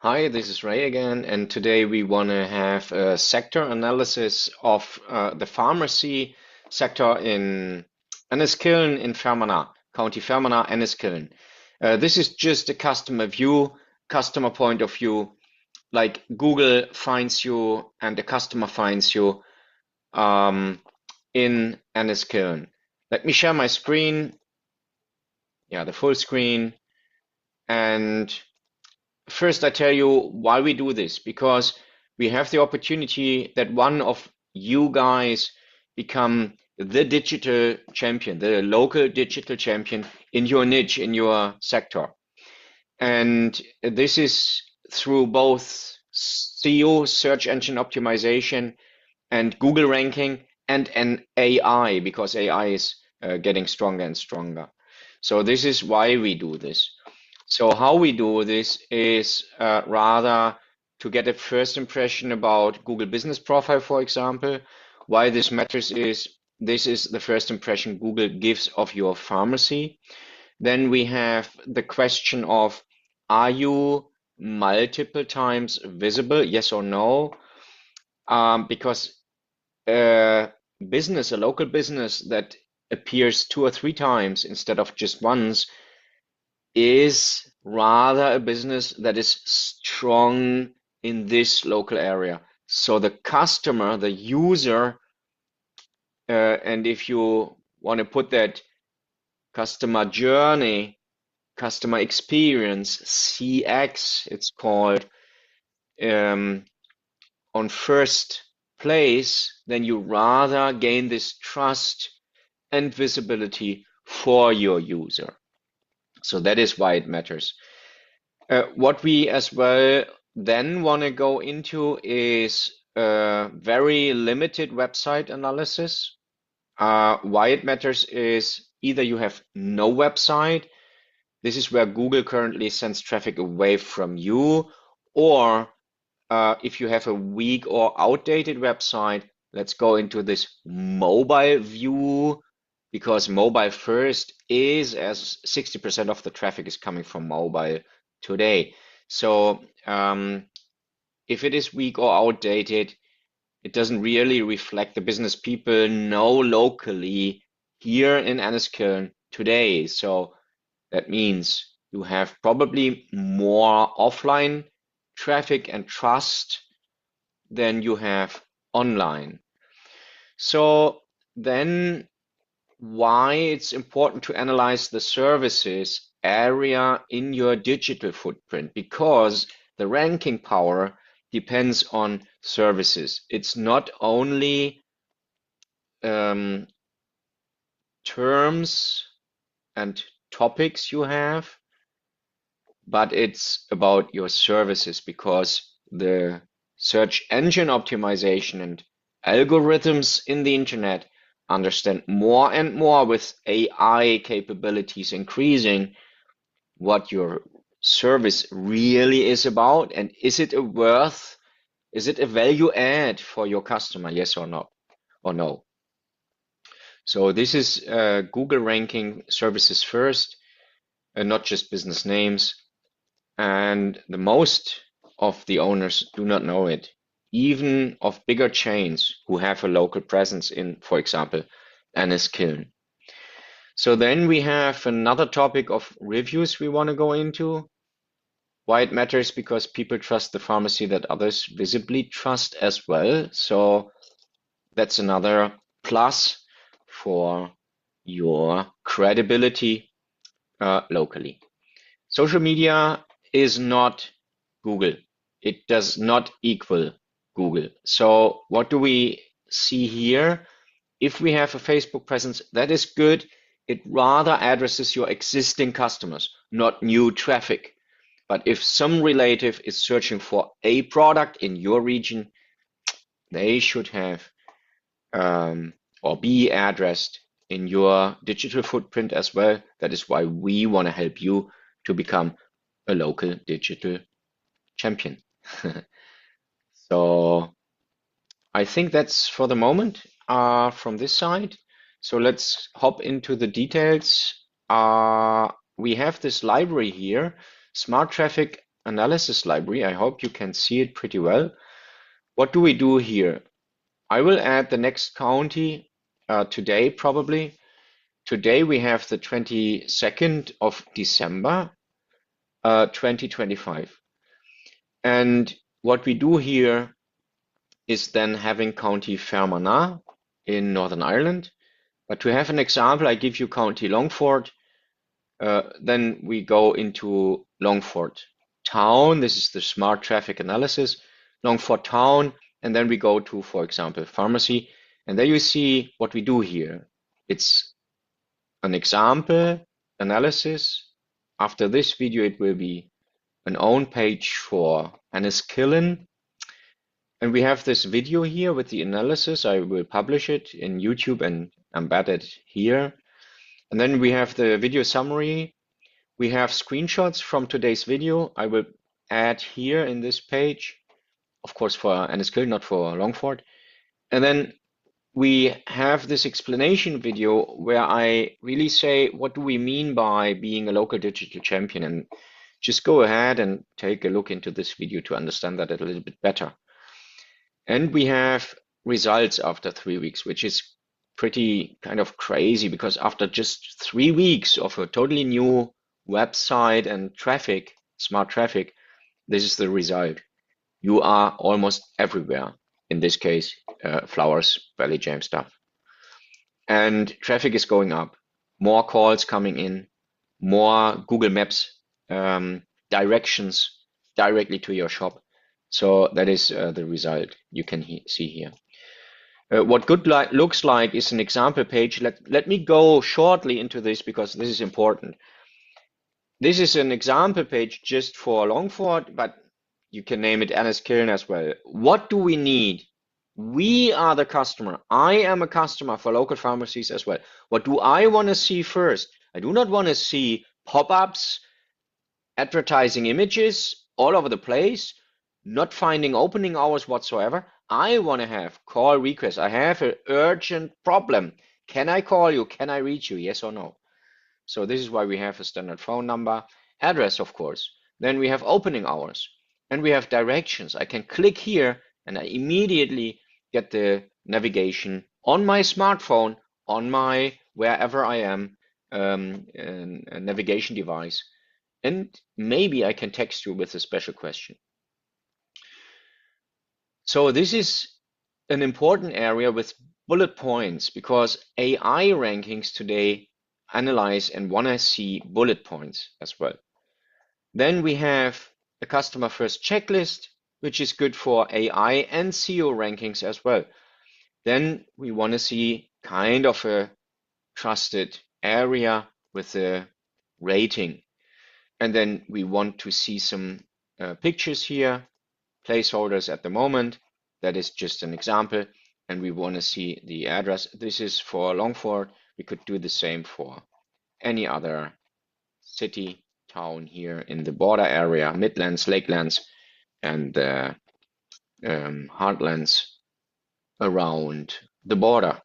Hi, this is Ray again, and today we want to have a sector analysis of the pharmacy sector in Enniskillen in Fermanagh, County Fermanagh, Enniskillen. This is just a customer view, customer point of view, like Google finds you and the customer finds you um, in Enniskillen. Let me share my screen, yeah, the full screen, and first, I tell you why we do this, because we have the opportunity that one of you guys become the digital champion, the local digital champion in your niche, in your sector. And this is through both SEO, search engine optimization, and Google ranking, and an AI, because AI is getting stronger and stronger. So this is why we do this. So how we do this is rather to get a first impression about Google Business Profile, for example. Why this matters is this is the first impression Google gives of your pharmacy. Then we have the question of, are you multiple times visible, yes or no? Because a business, a local business that appears two or three times instead of just once is rather a business that is strong in this local area. So the customer, the user, and if you want to put that customer journey, customer experience, CX, it's called, um, on first place, then you rather gain this trust and visibility for your user. So that is why it matters. What we as well then want to go into is very limited website analysis. Why it matters is either you have no website, this is where Google currently sends traffic away from you, or if you have a weak or outdated website, let's go into this mobile view, because mobile first is, as 60% of the traffic is coming from mobile today. So if it is weak or outdated, it doesn't really reflect the business people know locally here in Enniskillen today. So that means you have probably more offline traffic and trust than you have online. So then why it's important to analyze the services area in your digital footprint, because the ranking power depends on services. It's not only um, terms and topics you have, but it's about your services, because the search engine optimization and algorithms in the internet understand more and more, with AI capabilities increasing, what your service really is about, and is it is it a value add for your customer, yes or not, or no. So this is Google ranking services first, and not just business names. And the most of the owners do not know it, even of bigger chains who have a local presence in, for example, Enniskillen. So then we have another topic of reviews we want to go into. Why it matters, because people trust the pharmacy that others visibly trust as well. So that's another plus for your credibility locally. Social media is not Google. It does not equal Google. So what do we see here? If we have a Facebook presence, that is good. It rather addresses your existing customers, not new traffic. But if some relative is searching for a product in your region, they should have or be addressed in your digital footprint as well. That is why we want to help you to become a local digital champion. So I think that's for the moment from this side. So let's hop into the details. We have this library here, Smart Traffic analysis library. I hope you can see it pretty well. What do we do here? I will add the next county today, probably. Today we have the 22nd of December, 2025. And what we do here is then having County Fermanagh in Northern Ireland. But to have an example, I give you County Longford. Then we go into Longford Town. This is the smart traffic analysis. Longford Town. And then we go to, for example, pharmacy. And there you see what we do here. It's an example analysis. After this video, it will be an own page for Enniskillen. And we have this video here with the analysis. I will publish it in YouTube and embed it here. And then we have the video summary. We have screenshots from today's video. I will add here in this page, of course, for Enniskillen, not for Longford. And then we have this explanation video where I really say, what do we mean by being a local digital champion? And just go ahead and take a look into this video to understand that a little bit better. And we have results after 3 weeks, which is pretty kind of crazy because after just 3 weeks of a totally new website and traffic, smart traffic, this is the result. You are almost everywhere. In this case, Flowers, Valley Jam stuff. And traffic is going up. More calls coming in, more Google Maps directions directly to your shop. So that is the result you can see here. What good looks like is an example page. Let me go shortly into this because this is important. This is an example page just for Longford, but you can name it Enniskillen as well. What do we need? We are the customer. I am a customer for local pharmacies as well. What do I want to see first? I do not want to see pop-ups, advertising images all over the place, not finding opening hours whatsoever. I want to have call requests. I have an urgent problem. Can I call you? Can I reach you? Yes or no? So this is why we have a standard phone number, address, of course. Then we have opening hours and we have directions. I can click here and I immediately get the navigation on my smartphone, on my wherever I am, a navigation device. And maybe I can text you with a special question. So this is an important area with bullet points because AI rankings today analyze and want to see bullet points as well. Then we have a customer first checklist, which is good for AI and SEO rankings as well. Then we want to see kind of a trusted area with a rating. And then we want to see some pictures here, placeholders at the moment. That is just an example. And we want to see the address. This is for Longford. We could do the same for any other city, town here in the border area, Midlands, Lakelands, and heartlands around the border.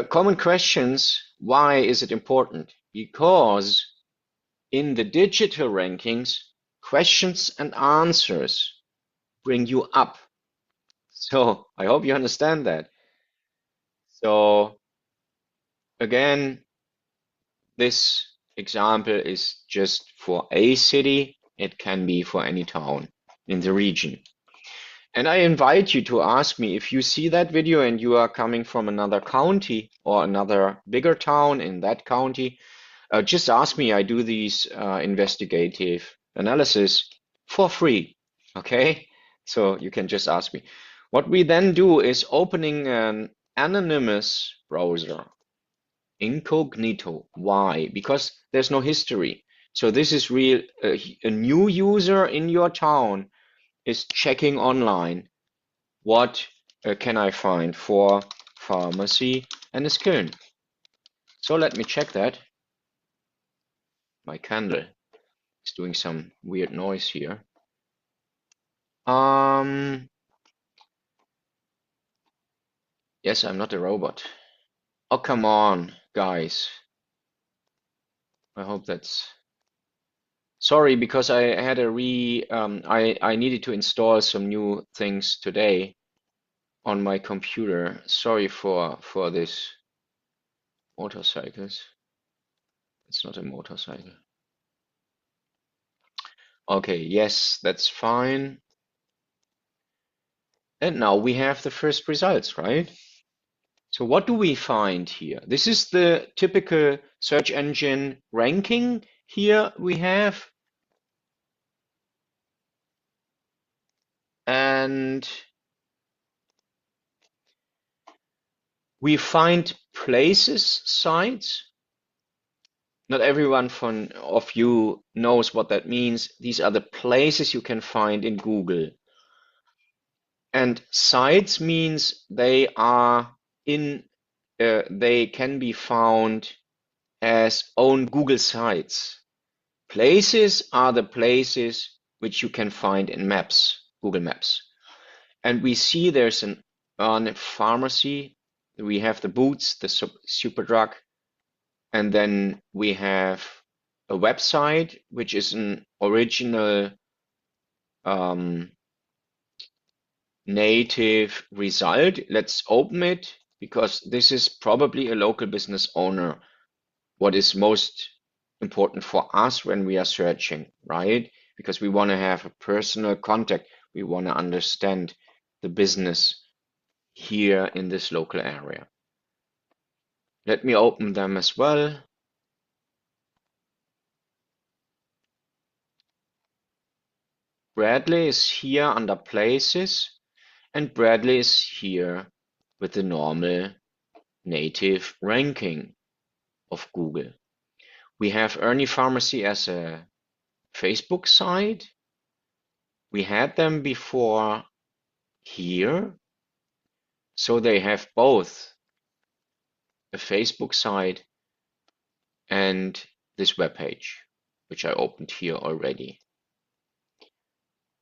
Common questions, why is it important? Because in the digital rankings, questions and answers bring you up. So I hope you understand that. So again, this example is just for a city. It can be for any town in the region. And I invite you to ask me if you see that video and you are coming from another county or another bigger town in that county, just ask me. I do these investigative analysis for free. Okay? So you can just ask me. What we then do is opening an anonymous browser. Incognito. Why? Because there's no history. So this is real. A new user in your town is checking online. What can I find for pharmacy Enniskillen? So let me check that. My candle is doing some weird noise here. Yes, I'm not a robot. Oh, come on, guys. I hope that's Sorry, because I had I needed to install some new things today on my computer. Sorry for this. Motorcycles. It's not a motorcycle. Okay, yes, that's fine. And now we have the first results, right? So what do we find here? This is the typical search engine ranking here we have. And we find places sites. Not everyone of you knows what that means. These are the places you can find in Google. And sites means they are they can be found as own Google sites. Places are the places which you can find in maps, Google Maps. And we see there's on a pharmacy, we have the Boots, the Superdrug, and then we have a website which is an original native result. Let's open it because this is probably a local business owner. What is most important for us when we are searching, right? Because we want to have a personal contact. We want to understand the business here in this local area. Let me open them as well. Bradley is here under places, and Bradley is here with the normal native ranking of Google. We have Ernie Pharmacy as a Facebook site. We had them before here. So they have both a Facebook site and this web page, which I opened here already.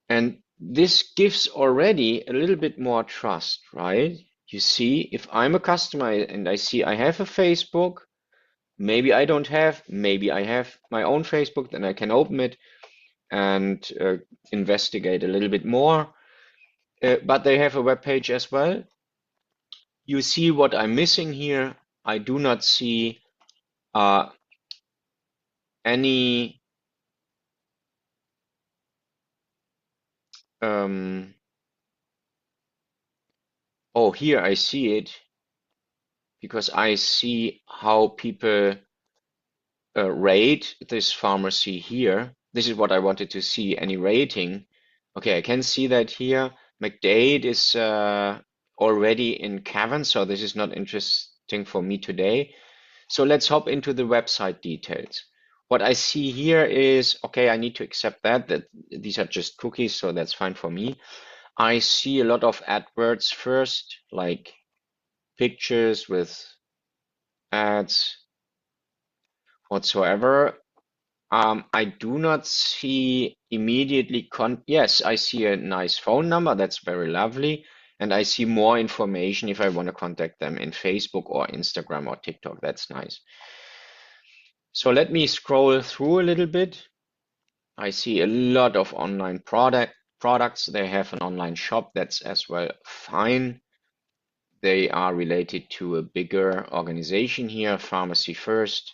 And this gives already a little bit more trust, right? You see, if I'm a customer and I see I have a Facebook, maybe I don't have, maybe I have my own Facebook, then I can open it and investigate a little bit more. But they have a web page as well. You see what I'm missing here. I do not see any oh, here I see it because I see how people rate this pharmacy here. This is what I wanted to see, any rating. Okay, I can see that here. McDade is already in Cavan, so this is not interesting for me today. So let's hop into the website details. What I see here is, okay, I need to accept that these are just cookies, so that's fine for me. I see a lot of AdWords first, like pictures with ads whatsoever. I do not see immediately yes, I see a nice phone number. That's very lovely. And I see more information if I want to contact them in Facebook or Instagram or TikTok. That's nice. So let me scroll through a little bit. I see a lot of online products. They have an online shop. That's as well fine. They are related to a bigger organization here, Pharmacy First,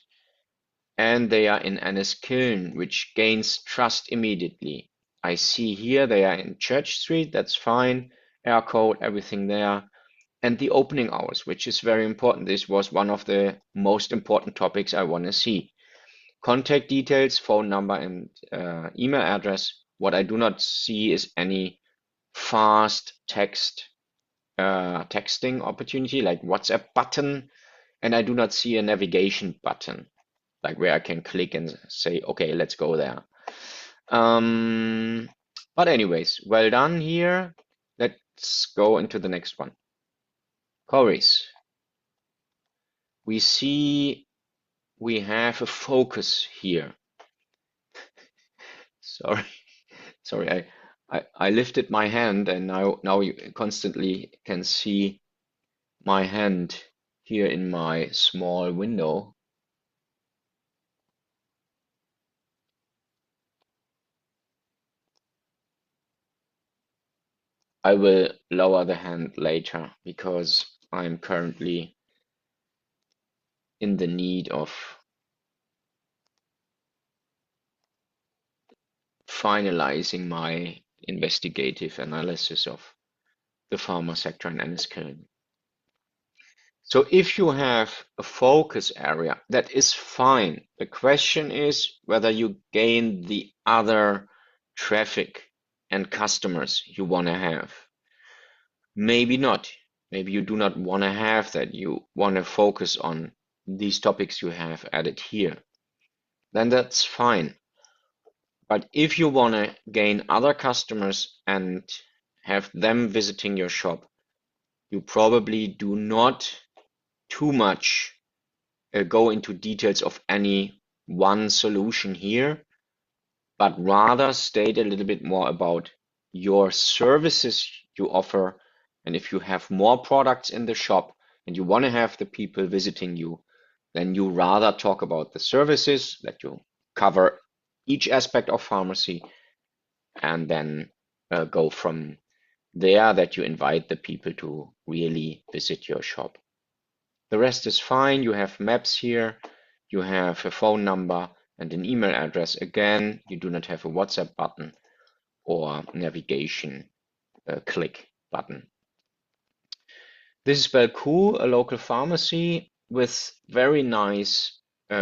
and they are in Enniskillen, which gains trust immediately. I see here they are in Church Street, that's fine, air code, everything there, and the opening hours, which is very important. This was one of the most important topics I want to see. Contact details, phone number, and email address. What I do not see is any fast texting opportunity like WhatsApp button, and I do not see a navigation button like where I can click and say, okay, let's go there. But anyways, well done here. Let's go into the next one. Queries. We see we have a focus here. Sorry, sorry, I lifted my hand and now you constantly can see my hand here in my small window. I will lower the hand later because I'm currently in the need of finalizing my investigative analysis of the pharma sector in Enniskillen. So if you have a focus area, that is fine. The question is whether you gain the other traffic and customers you want to have. Maybe not. Maybe you do not want to have that. You want to focus on these topics you have added here. Then that's fine. But if you want to gain other customers and have them visiting your shop, you probably do not too much go into details of any one solution here, but rather state a little bit more about your services you offer. And if you have more products in the shop and you want to have the people visiting you, then you rather talk about the services that you cover each aspect of pharmacy and then go from there that you invite the people to really visit your shop. The rest is fine. You have maps here, you have a phone number and an email address. Again, you do not have a WhatsApp button or navigation click button. This is Belcourt, a local pharmacy with very nice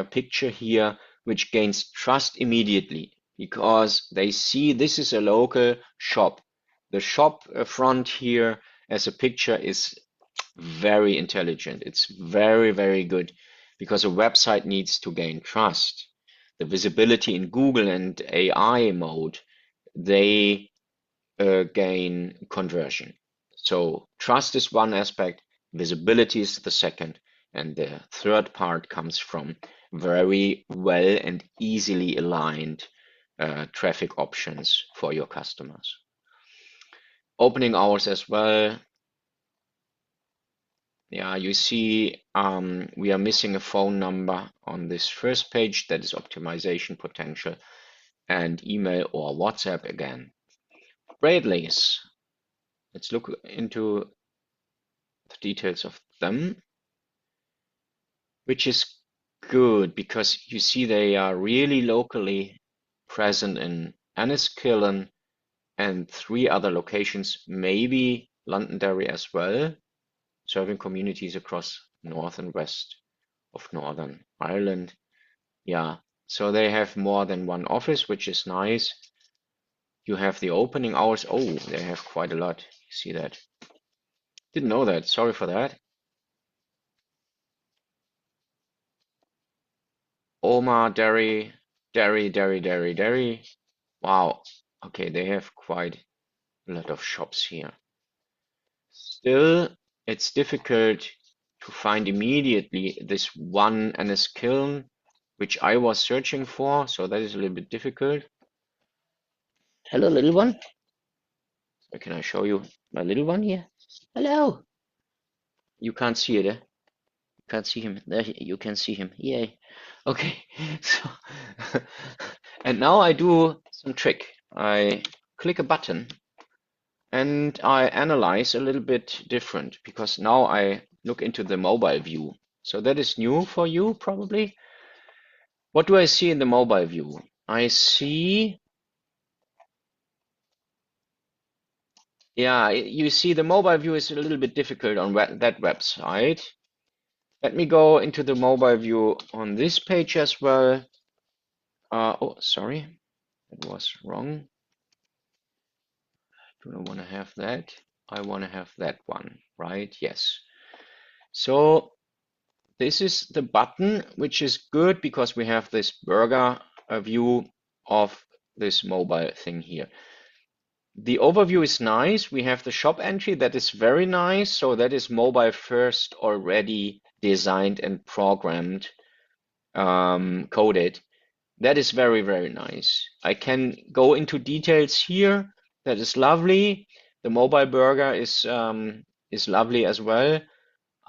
picture here, which gains trust immediately because they see this is a local shop. The shop front here as a picture is very intelligent. It's very, very good because a website needs to gain trust. The visibility in Google and AI mode, they gain conversion. So trust is one aspect, visibility is the second, and the third part comes from very well and easily aligned traffic options for your customers. Opening hours as well. Yeah, you see we are missing a phone number on this first page. That is optimization potential, and email or WhatsApp again. Bradleys. Let's look into the details of them, which is good because you see they are really locally present in Enniskillen and 3 other locations, maybe Londonderry as well, serving communities across north and west of Northern Ireland. Yeah, so they have more than one office, which is nice. You have the opening hours. Oh, they have quite a lot. You see that? Didn't know that. Sorry for that. Oma Dairy, Dairy. Wow. Okay, they have quite a lot of shops here. Still, it's difficult to find immediately this one Enniskillen, which I was searching for, so that is a little bit difficult. Hello, little one. So can I show you my little one here? Hello. You can't see it, eh? You can't see him. There you can see him. Yay. Okay. So and now I do some trick. I click a button and I analyze a little bit different because now I look into the mobile view. So that is new for you probably. What do I see in the mobile view? I see, yeah, you see the mobile view is a little bit difficult on that website. Let me go into the mobile view on this page as well. Oh, sorry, that was wrong. Do not want to have that. I want to have that one, right? Yes. So this is the button, which is good because we have this burger view of this mobile thing here. The overview is nice. We have the shop entry that is very nice. So that is mobile first already designed and programmed, coded. That is very, very nice. I can go into details here. That is lovely. The mobile burger is lovely as well.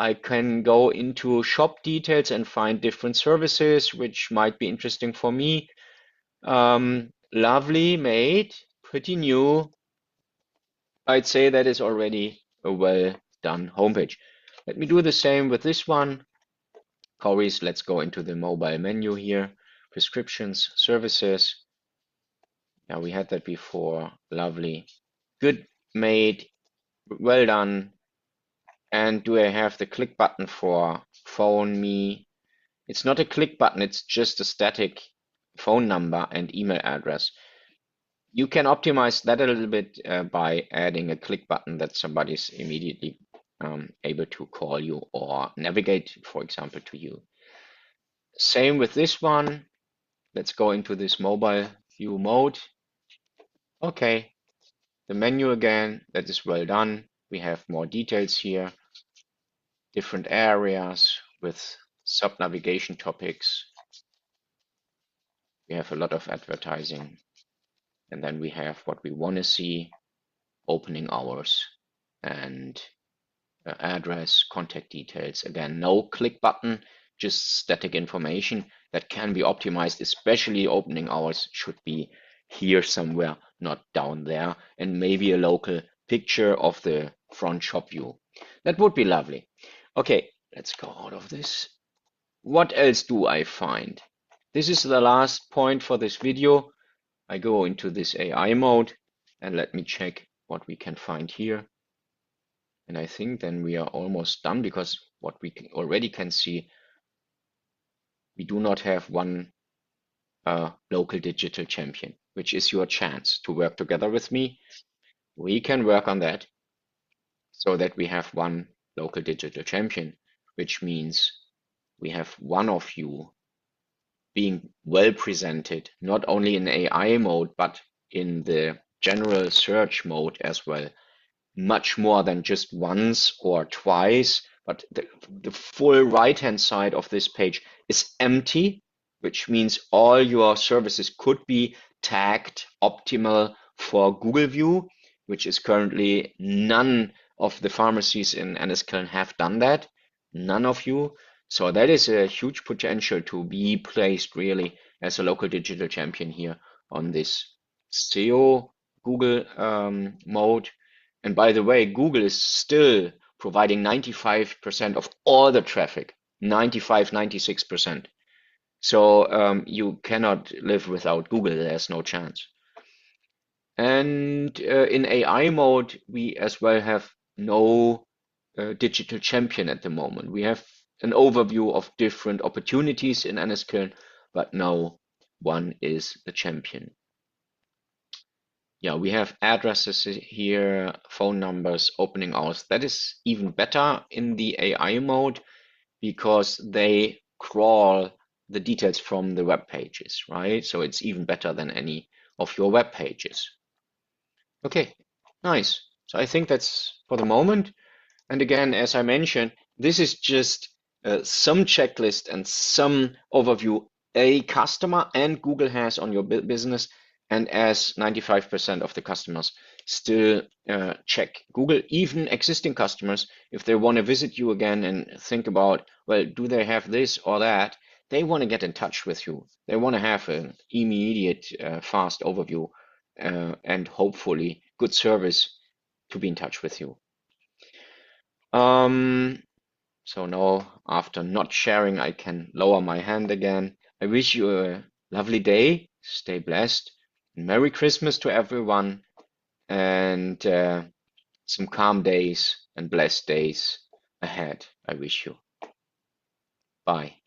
I can go into shop details and find different services, which might be interesting for me. Lovely made, pretty new. I'd say that is already a well done homepage. Let me do the same with this one. Queries, let's go into the mobile menu here. Prescriptions, services. Yeah, we had that before. Lovely. Good made, well done. And do I have the click button for phone me? It's not a click button, it's just a static phone number and email address. You can optimize that a little bit by adding a click button that somebody's immediately able to call you or navigate, for example, to you. Same with this one. Let's go into this mobile view mode. Okay, the menu again, that is well done. We have more details here, different areas with sub-navigation topics. We have a lot of advertising. And then we have what we want to see, opening hours and address, contact details. Again, no click button, just static information that can be optimized, especially opening hours should be here somewhere, not down there, and maybe a local picture of the front shop view. That would be lovely. Okay, let's go out of this. What else do I find? This is the last point for this video. I go into this AI mode and let me check what we can find here. And I think then we are almost done because what we already can see, we do not have one local digital champion, which is your chance to work together with me. We can work on that so that we have one local digital champion, which means we have one of you being well presented, not only in AI mode, but in the general search mode as well. Much more than just once or twice, but the full right-hand side of this page is empty, which means all your services could be tagged optimal for Google View, which is currently none of the pharmacies in Enniskillen have done that. None of you. So that is a huge potential to be placed really as a local digital champion here on this SEO Google mode. And by the way, Google is still providing 95% of all the traffic, 95, 96%. So you cannot live without Google. There's no chance. And in AI mode, we as well have no digital champion at the moment. We have an overview of different opportunities in Enniskillen, but no one is the champion. Yeah, we have addresses here, phone numbers, opening hours. That is even better in the AI mode because they crawl the details from the web pages, right? So it's even better than any of your web pages. Okay, nice. So I think that's for the moment. And again, as I mentioned, this is just some checklist and some overview a customer and Google has on your business. And as 95% of the customers still check Google, even existing customers, if they want to visit you again and think about, well, do they have this or that? They want to get in touch with you. They want to have an immediate, fast overview and hopefully good service to be in touch with you. So now, after not sharing, I can lower my hand again. I wish you a lovely day. Stay blessed. Merry Christmas to everyone, and some calm days and blessed days ahead. I wish you. Bye.